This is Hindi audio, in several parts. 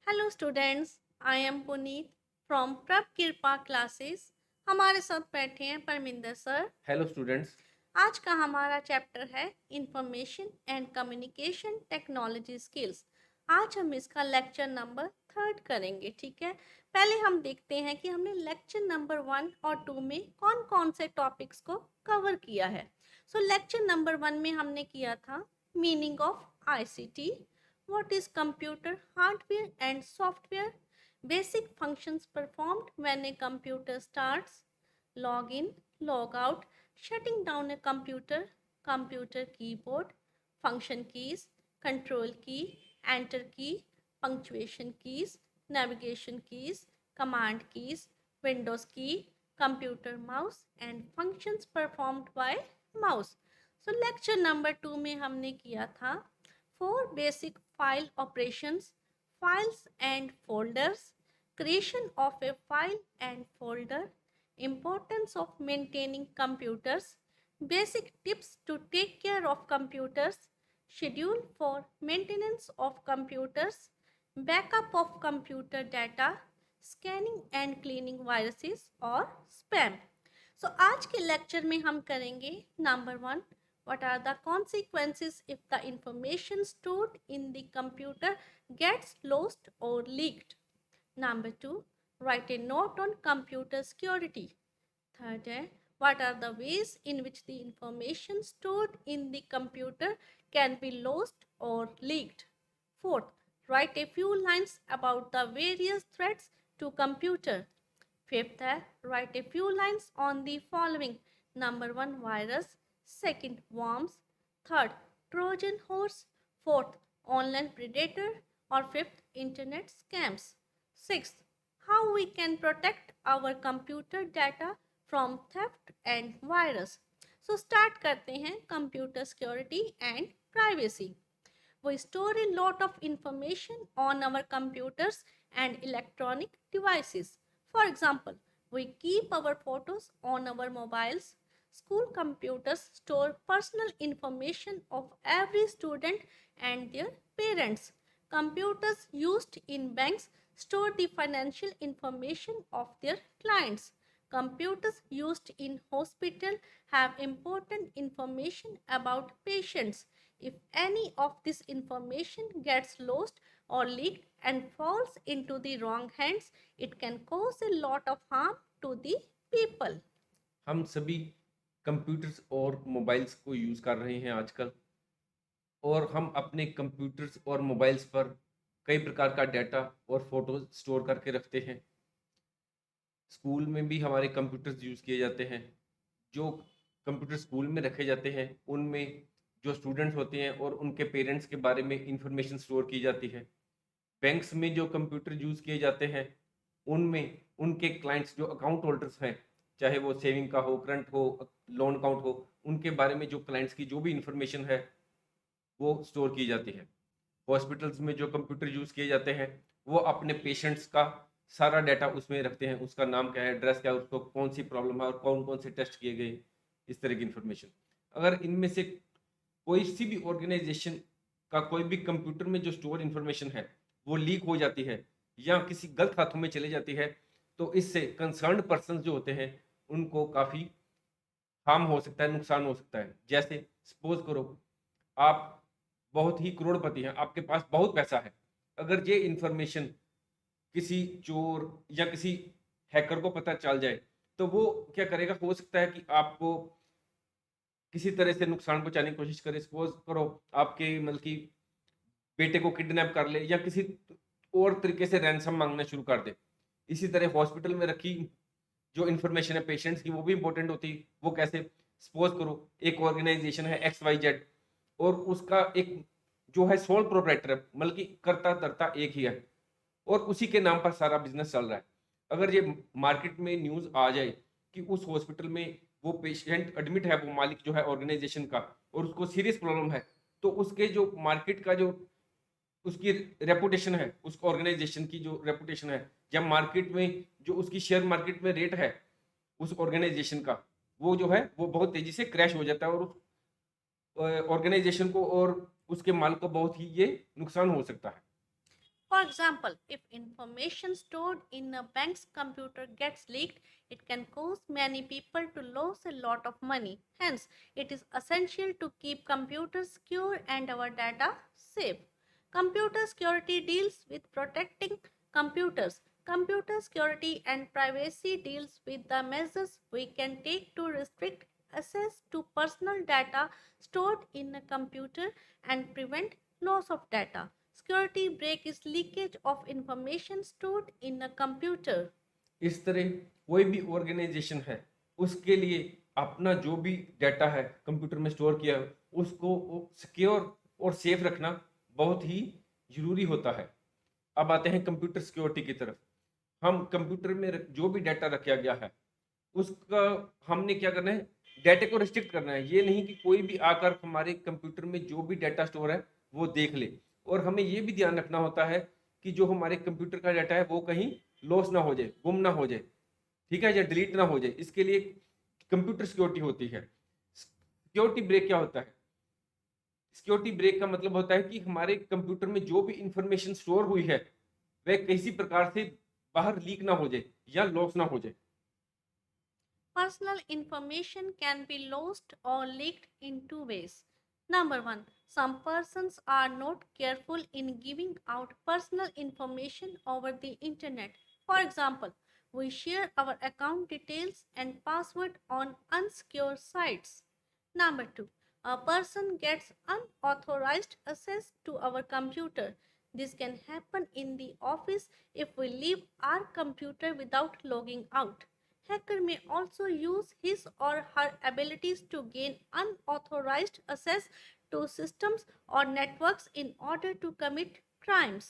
Hello students, I am Puneet from प्रभ कृपा क्लासेस। हमारे साथ बैठे हैं परमिंदर सर। Hello students. आज का हमारा चैप्टर है information and communication technology skills. आज हम इसका लेक्चर नंबर 3 करेंगे, ठीक है। पहले हम देखते हैं कि हमने लेक्चर नंबर 1 और 2 में कौन कौन से टॉपिक्स को कवर किया है। लेक्चर नंबर 1 में हमने किया था meaning of ICT, what is computer hardware and software, basic functions performed when a computer starts, login, log out, shutting down a computer, computer keyboard, function keys, control key, enter key, punctuation keys, navigation keys, command keys, windows key, computer mouse and functions performed by mouse. Lecture number 2 में हमने किया था 4 basic file operations, files and folders, creation of a file and folder, importance of maintaining computers, basic tips to take care of computers, schedule for maintenance of computers, backup of computer data, scanning and cleaning viruses और spam. आज के लेक्चर में हम करेंगे number 1, what are the consequences if the information stored in the computer gets lost or leaked. Number 2, write a note on computer security. Third है, what are the ways in which the information stored in the computer can be lost or leaked. Fourth, write a few lines about the various threats to computer. Fifth है, write a few lines on the following. Number 1, virus. Second, worms. Third, Trojan horse. Fourth, online predator. Or fifth, internet scams. Sixth, how we can protect our computer data from theft and virus. Start करते हैं computer security and privacy. We store a lot of information on our computers and electronic devices. For example, we keep our photos on our mobiles. School computers store personal information of every student and their parents. Computers used in banks store the financial information of their clients. Computers used in hospital have important information about patients. If any of this information gets lost or leaked and falls into the wrong hands, it can cause a lot of harm to the people. हम सभी कंप्यूटर्स और मोबाइल्स को यूज़ कर रहे हैं आजकल, और हम अपने कंप्यूटर्स और मोबाइल्स पर कई प्रकार का डाटा और फोटोज स्टोर करके रखते हैं। स्कूल में भी हमारे कंप्यूटर्स यूज़ किए जाते हैं। जो कंप्यूटर स्कूल में रखे जाते हैं, उनमें जो स्टूडेंट्स होते हैं और उनके पेरेंट्स के बारे में इंफॉर्मेशन स्टोर की जाती है। बैंक्स में जो कंप्यूटर यूज़ किए जाते हैं, उनमें उनके क्लाइंट्स जो अकाउंट होल्डर्स हैं, चाहे वो सेविंग का हो, करंट हो, लोन अकाउंट हो, उनके बारे में जो क्लाइंट्स की जो भी इंफॉर्मेशन है, वो स्टोर की जाती है। हॉस्पिटल्स में जो कंप्यूटर यूज़ किए जाते हैं, वो अपने पेशेंट्स का सारा डाटा उसमें रखते हैं। उसका नाम क्या है, एड्रेस क्या है, उसको कौन-सी प्रॉब्लम है और कौन-कौन से टेस्ट किए गए, इस तरह की इंफॉर्मेशन। अगर इनमें से कोई सी भी ऑर्गेनाइज़ेशन का कोई भी कंप्यूटर में जो स्टोर इंफॉर्मेशन है, वो लीक हो जाती है या किसी गलत हाथों में चली जाती है, तो इससे कंसर्न्ड पर्सन्स जो होते हैं, उनको काफ़ी हार्म हो सकता है, नुकसान हो सकता है। जैसे सपोज़ करो, आप बहुत ही करोड़पति हैं, आपके पास बहुत पैसा है। अगर ये इन्फॉर्मेशन किसी चोर या किसी हैकर को पता चल जाए, तो वो क्या करेगा, हो सकता है कि आपको किसी तरह से नुकसान पहुँचाने की कोशिश करे। सपोज़ करो, आपके मतलब कि बेटे को किडनैप कर ले या किसी और तरीके से रैनसम माँगना शुरू कर दे। इसी तरह हॉस्पिटल में रखी जो इन्फॉर्मेशन है पेशेंट्स की, वो भी इम्पोर्टेंट होती है। वो कैसे? सपोज़ करो, एक ऑर्गेनाइज़ेशन है XYZ, और उसका एक जो है सोल प्रोप्राइटर है, मतलब कि कर्ता-धर्ता एक ही है, और उसी के नाम पर सारा बिज़नेस चल रहा है। अगर ये मार्केट में न्यूज़ आ जाए कि उस हॉस्पिटल में वो पेशेंट एडमिट है, वो मालिक जो है ऑर्गेनाइज़ेशन का, और उसको सीरियस प्रॉब्लम है, तो उसके जो मार्केट का जो उसकी रेपुटेशन है, उस ऑर्गेनाइज़ेशन की जो रेपुटेशन है, या मार्केट में जो उसकी शेयर मार्केट में रेट है, उस ऑर्गेनाइज़ेशन का, वो जो है, वो बहुत तेज़ी से क्रैश हो जाता है, और उस ऑर्गेनाइज़ेशन को और उसके मालिक को बहुत ही ये नुकसान हो सकता है। For example, if information stored in a bank's computer gets leaked, it can cause many people to lose a lot of money. Hence, it is essential to keep computers secure and our data safe. Computer security deals with protecting computers. Computer security and privacy deals with the measures we can take to restrict access to personal data stored in a computer and prevent loss of data. Security break is leakage of information stored in a computer. इस तरह कोई भी ऑर्गेनाइजेशन है उसके लिए अपना जो भी डाटा है कंप्यूटर में स्टोर किया है उसको सिक्योर और सेफ रखना बहुत ही जरूरी होता है। अब आते हैं कंप्यूटर सिक्योरिटी की तरफ। हम कंप्यूटर में जो भी डाटा रखा गया है उसका हमने क्या करना है, डाटा को रिस्ट्रिक्ट करना है। ये नहीं कि कोई भी आकर हमारे कंप्यूटर में जो भी डाटा स्टोर है वो देख ले। और हमें ये भी ध्यान रखना होता है कि जो हमारे कंप्यूटर का डाटा है वो कहीं लॉस ना हो जाए, गुम ना हो जाए, ठीक है, या डिलीट ना हो जाए। इसके लिए कंप्यूटर सिक्योरिटी होती है। सिक्योरिटी ब्रेक क्या होता है? सिक्योरिटी ब्रेक का मतलब होता है कि हमारे कंप्यूटर में जो भी इंफॉर्मेशन स्टोर हुई है वह किसी प्रकार से बाहर लीक ना हो जाए या लॉस ना हो जाए। Personal information can be lost or leaked in two ways. Number one, some persons are not careful in giving out personal information over the internet. For example, we share our account details and password on unsecure sites. Number two, a person gets unauthorized access to our computer. This can happen in the office if we leave our computer without logging out. Hacker may also use his or her abilities to gain unauthorized access to systems or networks in order to commit crimes.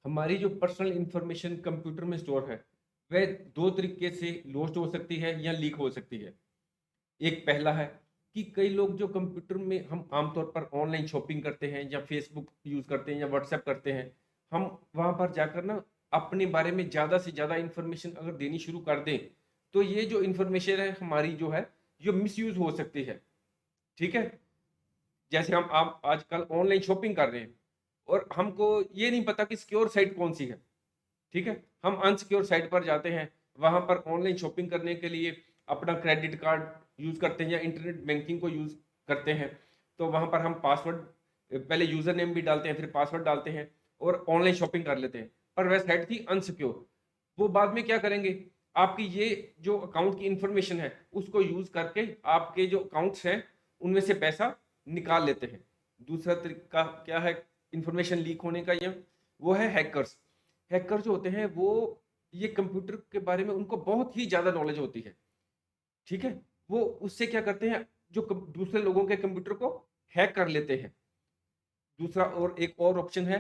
हमारी जो पर्सनल इंफॉर्मेशन कंप्यूटर में स्टोर है वह दो तरीके से लॉस्ट हो सकती है या लीक हो सकती है। एक पहला है कि कई लोग जो कंप्यूटर में हम आमतौर पर ऑनलाइन शॉपिंग करते हैं या फेसबुक यूज़ करते हैं या व्हाट्सएप करते हैं, हम वहाँ पर जाकर ना अपने बारे में ज़्यादा से ज़्यादा इंफॉर्मेशन अगर देनी शुरू कर दें तो ये जो इंफॉर्मेशन है हमारी जो है जो मिसयूज़ हो सकती है। ठीक है, जैसे हम आप आजकल ऑनलाइन शॉपिंग कर रहे हैं और हमको ये नहीं पता कि सिक्योर साइट कौन सी है। ठीक है, हम अनसिक्योर साइट पर जाते हैं, वहाँ पर ऑनलाइन शॉपिंग करने के लिए अपना क्रेडिट कार्ड यूज़ करते हैं या इंटरनेट बैंकिंग को यूज़ करते हैं। तो वहाँ पर हम पासवर्ड पहले यूज़र नेम भी डालते हैं, फिर पासवर्ड डालते हैं और ऑनलाइन शॉपिंग कर लेते हैं। पर वह साइट थी अनसिक्योर। वो बाद में क्या करेंगे, आपकी ये जो अकाउंट की इन्फॉर्मेशन है, उसको यूज़ करके आपके जो अकाउंट्स हैं, उनमें से पैसा निकाल लेते हैं। दूसरा तरीका क्या है इन्फॉर्मेशन लीक होने का, ये वो है हैकर्स। हैकर जो होते हैं वो ये कंप्यूटर के बारे में उनको बहुत ही ज़्यादा नॉलेज होती है, ठीक है? वो उससे क्या करते हैं, जो दूसरे लोगों के कंप्यूटर को हैक कर लेते हैं। दूसरा और एक और ऑप्शन है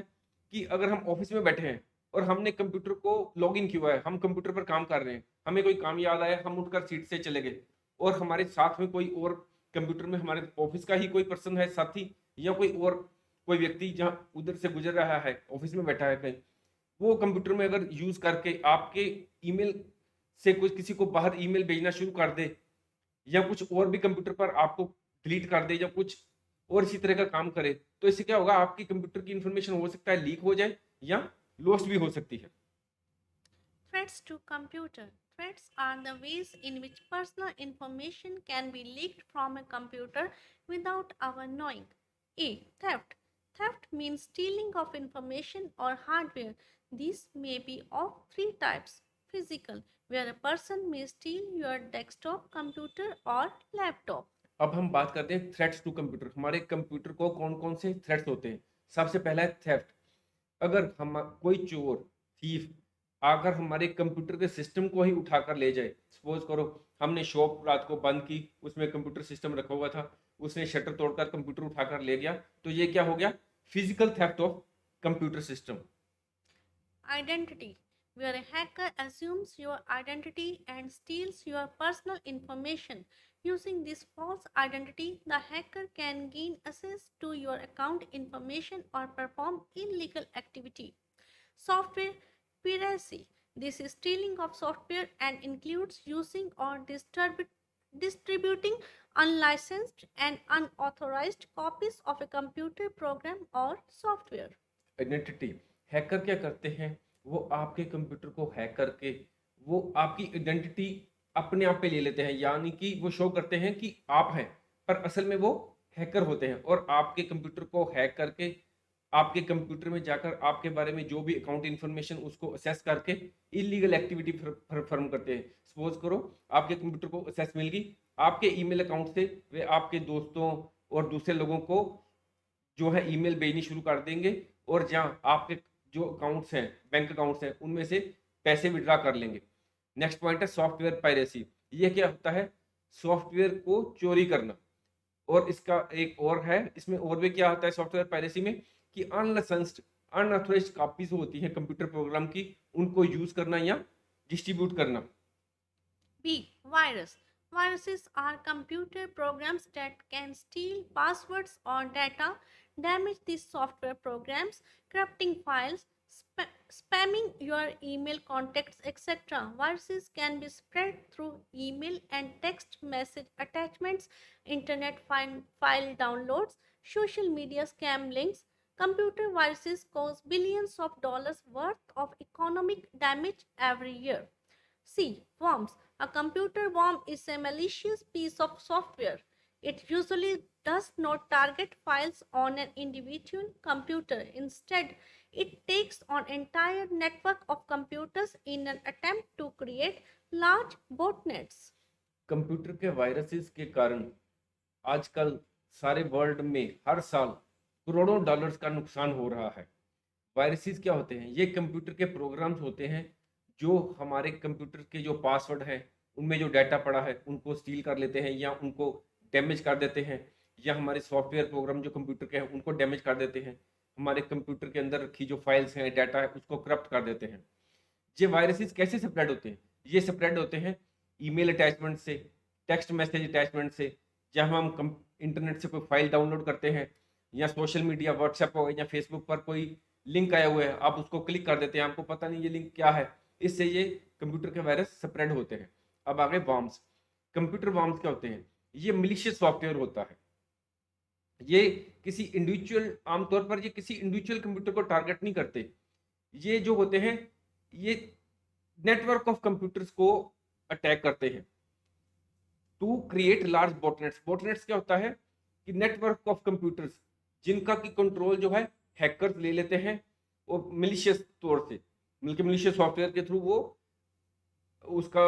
कि अगर हम ऑफिस में बैठे हैं और हमने कंप्यूटर को लॉग इन किया हुआ है, हम कंप्यूटर पर काम कर रहे हैं, हमें कोई काम याद आया, हम उठकर सीट से चले गए और हमारे साथ में कोई और कंप्यूटर में हमारे ऑफिस का ही कोई पर्सन है साथी या कोई और कोई व्यक्ति जहाँ उधर से गुजर रहा है, ऑफिस में बैठा है कहीं, वो कंप्यूटर में अगर यूज करके आपके ईमेल से कोई किसी को बाहर ईमेल भेजना शुरू कर दे या कुछ और भी कंप्यूटर पर आपको डिलीट कर दे या कुछ और इसी तरह का काम करे, तो इससे क्या होगा, आपकी कंप्यूटर की इंफॉर्मेशन हो सकता है लीक हो जाए या लॉस्ट भी हो सकती है। Threats to computer. Threats are the ways in which personal information can be leaked from a computer without our knowing. A. Theft. Theft means stealing of information or hardware. These may be of three types. Physical, where a person may steal your desktop computer or laptop. अब हम बात करते हैं थ्रेट्स टू कंप्यूटर। हमारे कंप्यूटर को कौन कौन से थ्रेट्स होते हैं। सबसे पहला है थेफ्ट। अगर हम कोई चोर थीफ आकर हमारे कंप्यूटर के सिस्टम को ही उठाकर ले जाए, सपोज करो हमने शॉप रात को बंद की, उसमें कंप्यूटर सिस्टम रखा हुआ था, उसने शटर तोड़कर कंप्यूटर उठाकर ले गया, तो ये क्या हो गया, physical theft of computer system. Identity, where a hacker assumes your identity and steals your personal information. Using this false identity, the hacker can gain access to your account information or perform illegal activity. Software piracy. This is stealing of software and includes using or distributing unlicensed and unauthorized copies of a computer program or software. Identity, hacker क्या करते हैं, वो आपके कंप्यूटर को हैक करके वो आपकी आइडेंटिटी अपने आप पे ले लेते हैं, यानी कि वो शो करते हैं कि आप हैं, पर असल में वो हैकर होते हैं और आपके कंप्यूटर को हैक करके आपके कंप्यूटर में जाकर आपके बारे में जो भी अकाउंट इन्फॉर्मेशन उसको असेस करके इलीगल एक्टिविटी परफॉर्म करते हैं। सपोज करो आपके कंप्यूटर को असेस मिल गई, आपके ईमेल अकाउंट से वे आपके दोस्तों और दूसरे लोगों को जो है ईमेल भेजनी शुरू कर देंगे और जहाँ आपके जो अकाउंट्स हैं, बैंक अकाउंट्स हैं, उनमें से पैसे विड्रा कर लेंगे। नेक्स्ट पॉइंट है सॉफ्टवेयर पायरेसी। ये क्या होता है? सॉफ्टवेयर को चोरी करना। और इसका एक और है, इसमें और भी क्या आता है सॉफ्टवेयर पायरेसी में, कि अनलाइसेंस्ड अनऑथराइज्ड कॉपीज होती हैं कंप्यूटर प्रोग्राम की, उनको यूज करना या डिस्ट्रीब्यूट करना। B. Virus. Viruses are computer programs that can steal passwords or data, damage the software programs, corrupting files, spamming your email contacts, etc. Viruses can be spread through email and text message attachments, internet file downloads, social media scam links. Computer viruses cause billions of dollars worth of economic damage every year. C. Worms. A computer worm is a malicious piece of software. It usually does not target files on an individual computer. Instead, it takes on entire network of computers in an attempt to create large botnets. Computer के वायरसेस के कारण आजकल सारे वर्ल्ड में हर साल करोड़ों डॉलर्स का नुकसान हो रहा है। वायरसेस क्या होते हैं? ये कंप्यूटर के प्रोग्राम्स होते हैं जो हमारे कंप्यूटर के जो पासवर्ड हैं, उनमें जो डाटा पड़ा है उनको स्टील कर लेते हैं या उनको डैमेज कर देते हैं, या हमारे सॉफ्टवेयर प्रोग्राम जो कंप्यूटर के हैं उनको डैमेज कर देते हैं। हमारे कंप्यूटर के अंदर रखी जो फाइल्स हैं, डाटा है, उसको करप्ट कर देते हैं। ये वायरसेस कैसे स्प्रेड होते हैं? ये स्प्रेड होते हैं ईमेल अटैचमेंट से, टेक्स्ट मैसेज अटैचमेंट से, जब हम इंटरनेट से कोई फाइल डाउनलोड करते हैं, या सोशल मीडिया व्हाट्सएप हो या फेसबुक पर कोई लिंक आया हुआ है, आप उसको क्लिक कर देते हैं, आपको पता नहीं ये लिंक क्या है, इससे ये कंप्यूटर के वायरस स्प्रेड होते हैं। अब आगे वॉर्म्स। कंप्यूटर वॉर्म्स क्या होते हैं? ये मिलिशियस सॉफ्टवेयर होता है। ये किसी इंडिविजुअल, आमतौर पर ये किसी इंडिविजुअल कंप्यूटर को टारगेट नहीं करते। ये जो होते हैं, ये नेटवर्क ऑफ कंप्यूटर्स को अटैक करते हैं to create large botnets. Botnets क्या होता है? कि नेटवर्क ऑफ कंप्यूटर्स जिनका की कंट्रोल जो है हैकर्स ले लेते हैं और मिलिशियस तौर से, बल्कि मिलिशियस सॉफ्टवेयर के थ्रू वो उसका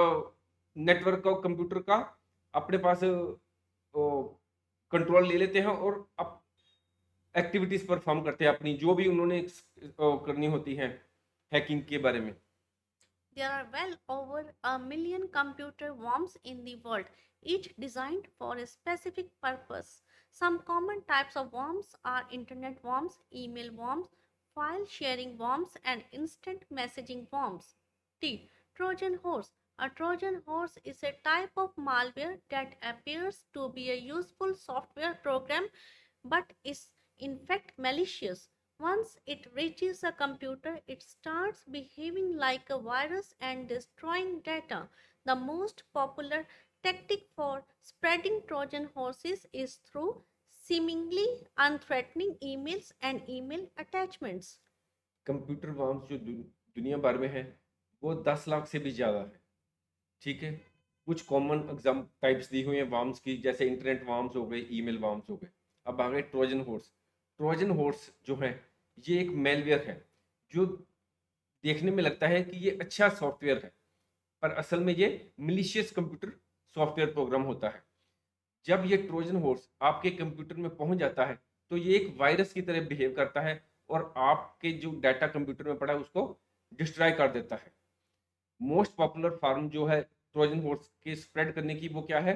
नेटवर्क का कंप्यूटर का अपने पास कंट्रोल ले लेते हैं और अब एक्टिविटीज परफॉर्म करते हैं अपनी, जो भी उन्होंने करनी होती है हैकिंग के बारे में। There are well over a million computer worms in the world, each designed for a specific purpose. Some common types of worms are internet worms, email worms, file sharing worms, and instant messaging worms. T. Trojan horse. A Trojan horse is a type of malware that appears to be a useful software program but is in fact malicious. Once it reaches a computer, it starts behaving like a virus and destroying data. The most popular tactic for spreading Trojan horses is through seemingly unthreatening emails and email attachments. Computer worms जो दुनिया भर में है वो 10 लाख से भी ज़्यादा है। ठीक है, कुछ कॉमन एग्जाम टाइप्स दी हुई हैं वार्म्स की, जैसे इंटरनेट वार्म्स हो गए, ईमेल वार्म्स हो गए। अब आ गए ट्रोजन हॉर्स। ट्रोजन हॉर्स जो है ये एक मेलवेयर है जो देखने में लगता है कि ये अच्छा सॉफ्टवेयर है, पर असल में ये मिलिशियस कंप्यूटर सॉफ्टवेयर प्रोग्राम होता है। जब ये ट्रोजन हॉर्स आपके कंप्यूटर में पहुंच जाता है तो ये एक वायरस की तरह बिहेव करता है और आपके जो डाटा कंप्यूटर में पड़ा है उसको डिस्ट्रॉय कर देता है। मोस्ट पॉपुलर फॉर्म जो है ट्रोजन हॉर्स के स्प्रेड करने की वो क्या है?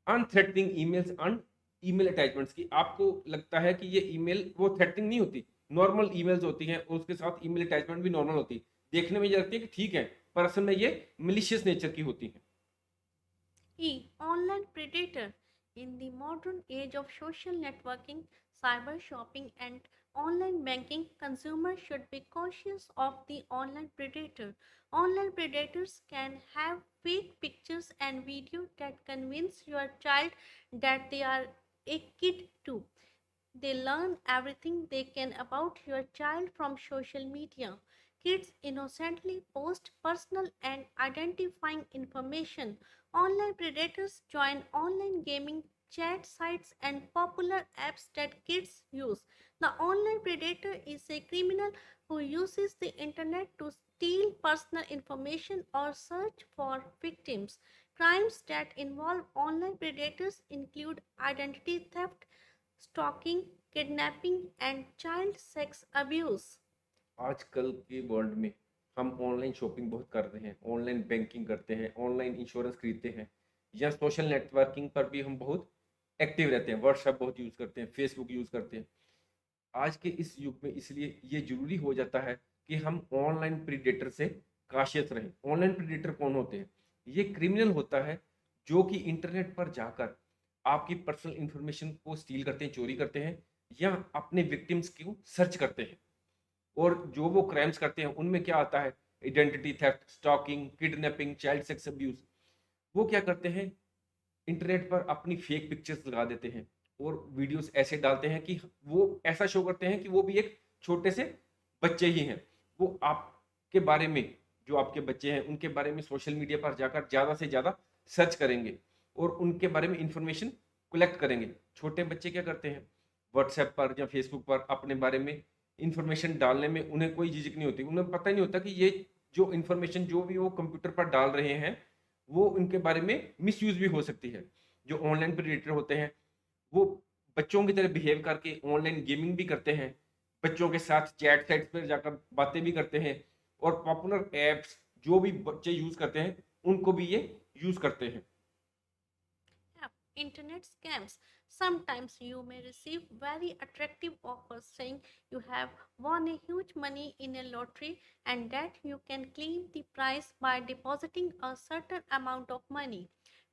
अनथ्रेटनिंग ईमेल्स एंड ईमेल अटैचमेंट्स की। आपको लगता है कि ये ईमेल वो थ्रेटनिंग नहीं होती, नॉर्मल ईमेल्स होती हैं और उसके साथ ईमेल अटैचमेंट भी नॉर्मल होती है, देखने में ये लगती है कि ठीक है, पर असल में ये मिलिशियस नेचर की होती है। E. Online predator. In the modern age of social networking, cyber shopping, and online banking, consumers should be cautious of the online predator. Online predators can have fake pictures and video that convince your child that they are a kid too. They learn everything they can about your child from social media. Kids innocently post personal and identifying information. Online predators join online gaming chat sites and popular apps that kids use. The online predator is a criminal who uses the internet to steal personal information or search for victims. Crimes that involve online predators include identity theft, stalking, kidnapping, and child sex abuse. आजकल के वर्ल्ड में हम ऑनलाइन शॉपिंग बहुत कर रहे हैं, ऑनलाइन बैंकिंग करते हैं, ऑनलाइन इंश्योरेंस खरीदते हैं, या सोशल नेटवर्किंग पर भी हम बहुत एक्टिव रहते हैं, व्हाट्सएप बहुत यूज़ करते हैं, फेसबुक यूज़ करते हैं। आज के इस युग में इसलिए ये ज़रूरी हो जाता है कि हम ऑनलाइन प्रीडेटर से काशियत रहें। ऑनलाइन प्रीडेटर कौन होते हैं? ये क्रिमिनल होता है जो कि इंटरनेट पर जाकर आपकी पर्सनल इंफॉर्मेशन को स्टील करते हैं, चोरी करते हैं, या अपने विक्टिम्स को सर्च करते हैं। और जो वो क्राइम्स करते हैं उनमें क्या आता है? Identity theft, stalking, kidnapping, child sex abuse. वो क्या करते हैं? इंटरनेट पर अपनी फेक पिक्चर्स लगा देते हैं और वीडियोस ऐसे डालते हैं कि वो ऐसा शो करते हैं कि वो भी एक छोटे से बच्चे ही हैं। वो आपके बारे में, जो आपके बच्चे हैं उनके बारे में सोशल मीडिया पर जाकर ज़्यादा से ज़्यादा सर्च करेंगे और उनके बारे में इंफॉर्मेशन कलेक्ट करेंगे। छोटे बच्चे क्या करते हैं? व्हाट्सएप पर या फेसबुक पर अपने बारे में इंफॉर्मेशन डालने में उन्हें कोई झिझक नहीं होती। उन्हें पता ही नहीं होता कि ये जो इंफॉर्मेशन जो भी वो कंप्यूटर पर डाल रहे हैं, वो उनके बारे में मिसयूज़ भी हो सकती है। जो ऑनलाइन प्रेडेटर होते हैं, वो बच्चों की तरह बिहेव करके ऑनलाइन गेमिंग भी करते हैं, बच्चों के साथ चैट साइट्स पर जाकर बातें भी करते हैं और पॉपुलर ऐप्स जो भी बच्चे यूज़ करते हैं, उनको भी ये यूज़ करते हैं। Yeah, internet scams. Sometimes you may receive very attractive offers saying you have won a huge money in a lottery and that you can claim the prize by depositing a certain amount of money.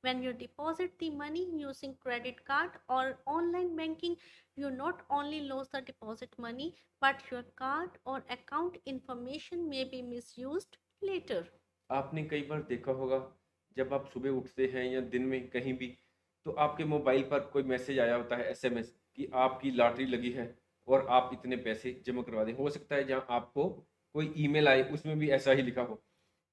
When you deposit the money using credit card or online banking, you not only lose the deposit money but your card or account information may be misused later. आपने कई बार देखा होगा, जब आप सुबह उठते हैं या दिन में कहीं भी, तो आपके मोबाइल पर कोई मैसेज आया होता है, एसएमएस, कि आपकी लॉटरी लगी है और आप इतने पैसे जमा करवा दें। हो सकता है जहाँ आपको कोई ईमेल आए उसमें भी ऐसा ही लिखा हो।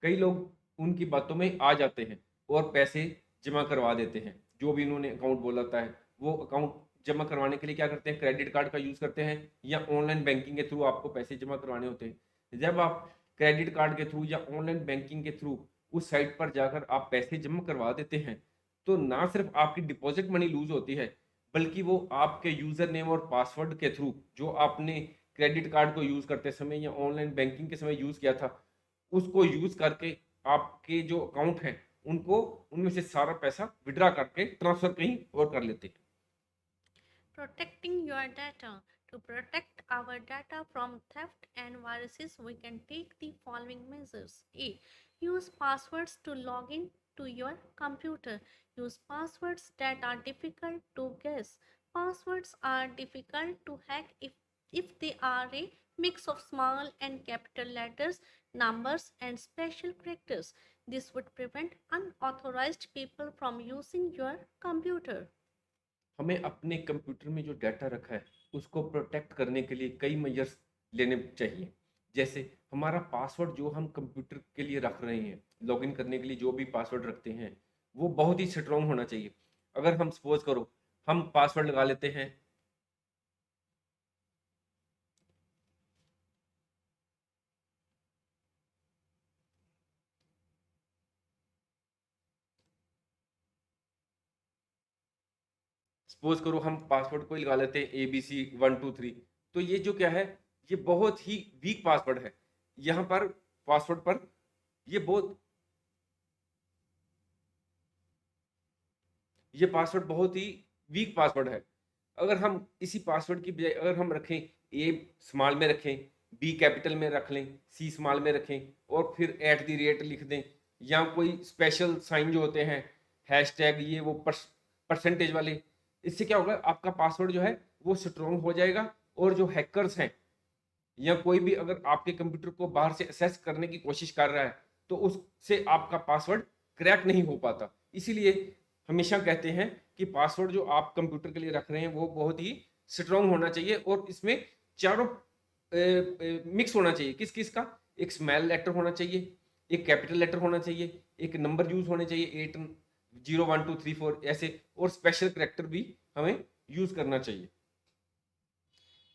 कई लोग उनकी बातों में आ जाते हैं और पैसे जमा करवा देते हैं। जो भी उन्होंने अकाउंट बोला होता है, वो अकाउंट जमा करवाने के लिए क्या करते हैं? क्रेडिट कार्ड का यूज़ करते हैं या ऑनलाइन बैंकिंग के थ्रू आपको पैसे जमा करवाने होते हैं। जब आप क्रेडिट कार्ड के थ्रू या ऑनलाइन बैंकिंग के थ्रू उस साइट पर जाकर आप पैसे जमा करवा देते हैं, तो ना सिर्फ आपकी डिपॉजिट मनी लूज़ होती है, बल्कि वो आपके यूज़र नेम और पासवर्ड के थ्रू जो आपने क्रेडिट कार्ड को यूज़ करते समय या ऑनलाइन बैंकिंग के समय यूज़ किया था, उसको यूज़ करके आपके जो अकाउंट हैं, उनको उनमें से सारा पैसा विथड्रॉ करके ट्रांसफ़र कहीं और कर लेते हैं। Protecting your data. To protect our data from theft and viruses, we can take the following measures. A. Use passwords to log in to your computer. Use passwords that are difficult to guess. Passwords are difficult to hack if they are a mix of small and capital letters, numbers, and special characters. This would prevent unauthorized people from using your computer. हमें अपने कंप्यूटर में जो डाटा रखा है, उसको प्रोटेक्ट करने के लिए कई मेजर्स लेने चाहिए। जैसे हमारा पासवर्ड जो हम कंप्यूटर के लिए रख रहे हैं, लॉगिन करने के लिए जो भी पासवर्ड रखते हैं, वो बहुत ही स्ट्रॉन्ग होना चाहिए। अगर हम सपोज़ करो, हम पासवर्ड लगा लेते हैं, सपोज़ करो हम पासवर्ड कोई लगा लेते हैं एबीसी 1 2 3, तो ये जो क्या है, ये बहुत ही वीक पासवर्ड है। यहाँ पर पासवर्ड पर ये बहुत ये पासवर्ड बहुत ही वीक पासवर्ड है। अगर हम इसी पासवर्ड की बजाय अगर हम रखें, ए स्मॉल में रखें, बी कैपिटल में रख लें, सी स्मॉल में रखें और फिर एट द रेट लिख दें, या कोई स्पेशल साइन जो होते हैं, हैशटैग, ये वो परसेंटेज वाले, इससे क्या होगा, आपका पासवर्ड जो है वो स्ट्रॉन्ग हो जाएगा और जो हैकर्स हैं या कोई भी अगर आपके कंप्यूटर को बाहर से एक्सेस करने की कोशिश कर रहा है, तो उससे आपका पासवर्ड क्रैक नहीं हो पाता। इसीलिए हमेशा कहते हैं कि पासवर्ड जो आप कंप्यूटर के लिए रख रहे हैं वो बहुत ही स्ट्रांग होना चाहिए और इसमें चारों मिक्स होना चाहिए। किस किस का, एक स्मॉल लेटर होना चाहिए, एक कैपिटल लेटर होना चाहिए, एक नंबर यूज होने चाहिए 8 0 1 2 3 4 ऐसे, और स्पेशल कैरेक्टर भी हमें यूज करना चाहिए।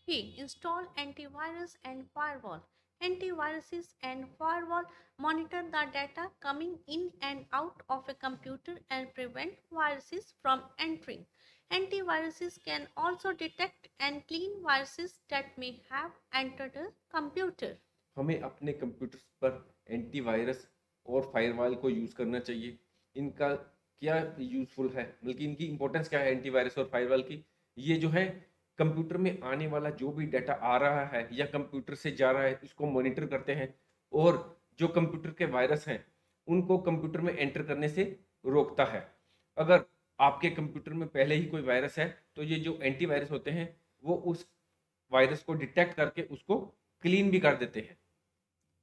B. Install antivirus and firewall. Antiviruses and firewall monitor the data coming in and out of a computer and prevent viruses from entering. Antiviruses can also detect and clean viruses that may have entered a computer. हमें अपने कंप्यूटर्स पर एंटीवायरस और फायरवॉल को यूज़ करना चाहिए। इनका क्या यूज़फुल है, बल्कि इनकी इंपॉर्टेंस क्या है एंटीवायरस और फायरवॉल की? ये जो है कंप्यूटर में आने वाला जो भी डाटा आ रहा है या कंप्यूटर से जा रहा है, इसको मॉनिटर करते हैं और जो कंप्यूटर के वायरस हैं, उनको कंप्यूटर में एंटर करने से रोकता है। अगर आपके कंप्यूटर में पहले ही कोई वायरस है, तो ये जो एंटीवायरस होते हैं, वो उस वायरस को डिटेक्ट करके उसको क्लीन भी कर देते हैं।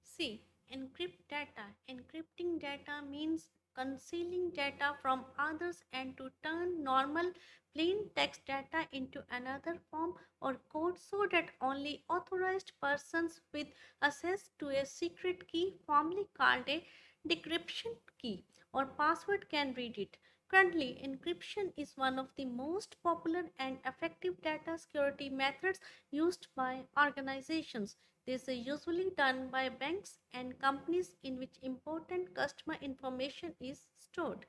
C. Encrypt data. Encrypting data means concealing data from others and to turn normal plain text data into another form or code so that only authorized persons with access to a secret key, formerly called a decryption key or password, can read it. Currently, encryption is one of the most popular and effective data security methods used by organizations. This is usually done by banks and companies in which important customer information is stored.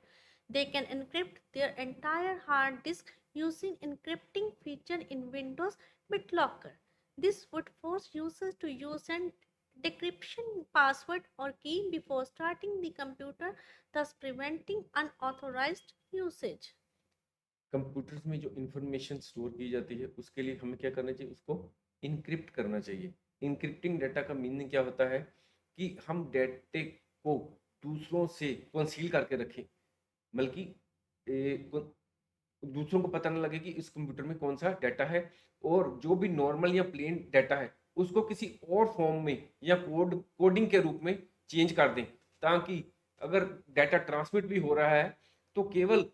They can encrypt their entire hard disk using encrypting feature in Windows BitLocker. This would force users to use an decryption password or key before starting the computer, thus preventing unauthorized usage. Computers में जो इंफॉर्मेशन स्टोर की जाती है, उसके लिए हमें क्या करना चाहिए, उसको इनक्रिप्ट करना चाहिए। इनक्रिप्टिंग डाटा का मीनिंग क्या होता है कि हम डाटे को दूसरों से कंसील करके रखें, बल्कि दूसरों को पता ना लगे कि इस कंप्यूटर में कौन सा डाटा है, और जो भी नॉर्मल या प्लेन डाटा है उसको किसी और फॉर्म में या कोडिंग के रूप में चेंज कर दें, ताकि अगर डाटा ट्रांसमिट भी हो रहा है तो केवल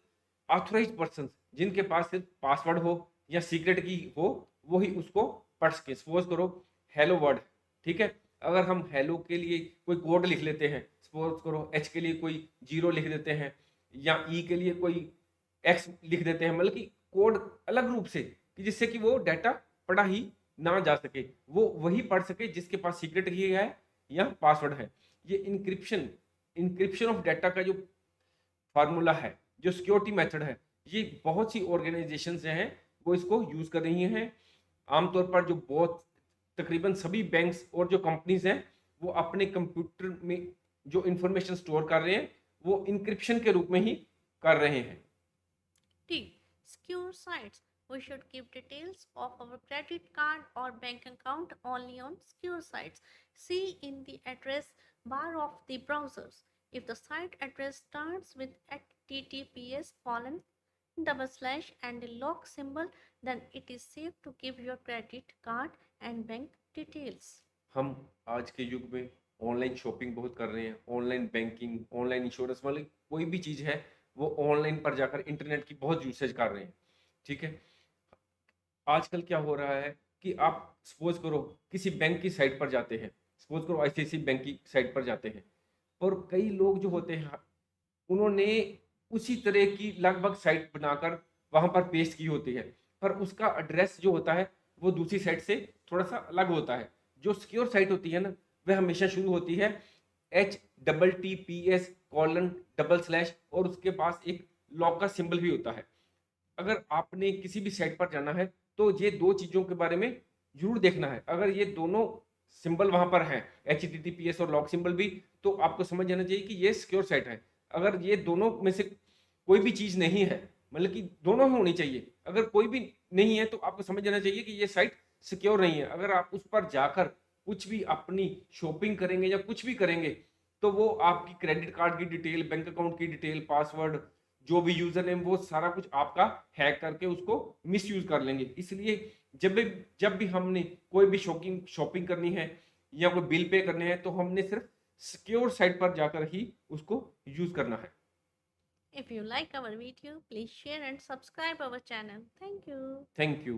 ऑथोराइज्ड पर्सन जिनके पास सिर्फ पासवर्ड हो या सीक्रेट की हो, वही उसको पढ़ सके। सपोज करो हेलो वर्ड, ठीक है, अगर हम हेलो के लिए कोई कोड लिख लेते हैं, सपोज करो एच के लिए कोई जीरो लिख देते हैं या ई के लिए कोई एक्स लिख देते हैं, मतलब कि कोड अलग रूप से, कि जिससे कि वो डाटा पढ़ा ही ना जा सके, वो वही पढ़ सके जिसके पास सीक्रेट की है या पासवर्ड है। ये इंक्रिप्शन इंक्रिप्शन ऑफ डाटा का जो फार्मूला है, जो सिक्योरिटी मेथड है, ये बहुत सी ऑर्गेनाइजेशन हैं वो इसको यूज कर रही हैं। आमतौर पर जो बहुत तकरीबन सभी बैंक्स और जो कंपनीज हैं, वो अपने कंप्यूटर में जो इंफॉर्मेशन स्टोर कर रहे हैं, वो इंक्रिप्शन के रूप में ही कर रहे हैं। D. Secure sites. We should keep details of our credit card or bank account only on secure sites. See in the address bar of the browsers. If the site address starts with https colon double slash and a lock symbol, then it is safe to give your credit card and bank details. हम आज के युग में ऑनलाइन शॉपिंग बहुत कर रहे हैं, ऑनलाइन बैंकिंग, ऑनलाइन इंश्योरेंस, वाली कोई भी चीज़ है वो ऑनलाइन पर जाकर इंटरनेट की बहुत यूसेज कर रहे हैं, ठीक है। आजकल क्या हो रहा है कि आप सपोज करो किसी बैंक की साइट पर जाते हैं, सपोज करो आईसीआईसीआई बैंक की साइट पर जाते हैं, और कई लोग जो होते हैं उन्होंने उसी तरह की लगभग साइट बनाकर वहां पर पेस्ट की होती है, पर उसका एड्रेस जो होता है वो दूसरी साइट से थोड़ा सा अलग होता है। जो सिक्योर साइट होती है ना, वह हमेशा शुरू होती है HTTPS:// और उसके पास एक लॉक का सिंबल भी होता है। अगर आपने किसी भी साइट पर जाना है तो ये दो चीज़ों के बारे में जरूर देखना है। अगर ये दोनों सिंबल वहां पर हैं, HTTPS और लॉक सिंबल भी, तो आपको समझ जाना चाहिए कि ये सिक्योर साइट है। अगर ये दोनों में से कोई भी चीज़ नहीं है, मतलब कि दोनों ही होनी चाहिए, अगर कोई भी नहीं है तो आपको समझ जाना चाहिए कि ये साइट सिक्योर नहीं है। अगर आप उस पर जाकर कुछ भी अपनी शॉपिंग करेंगे या कुछ भी करेंगे, तो वो आपकी क्रेडिट कार्ड की डिटेल, बैंक अकाउंट की डिटेल, पासवर्ड, जो भी यूजर नेम, वो सारा कुछ आपका हैक करके उसको मिस यूज कर लेंगे। इसलिए जब भी हमने कोई भी शॉपिंग शॉपिंग करनी है या कोई बिल पे करने हैं, तो हमने सिर्फ सिक्योर साइट पर जाकर ही उसको यूज करना है। If you like our video, please share and subscribe our channel. Thank you. Thank you.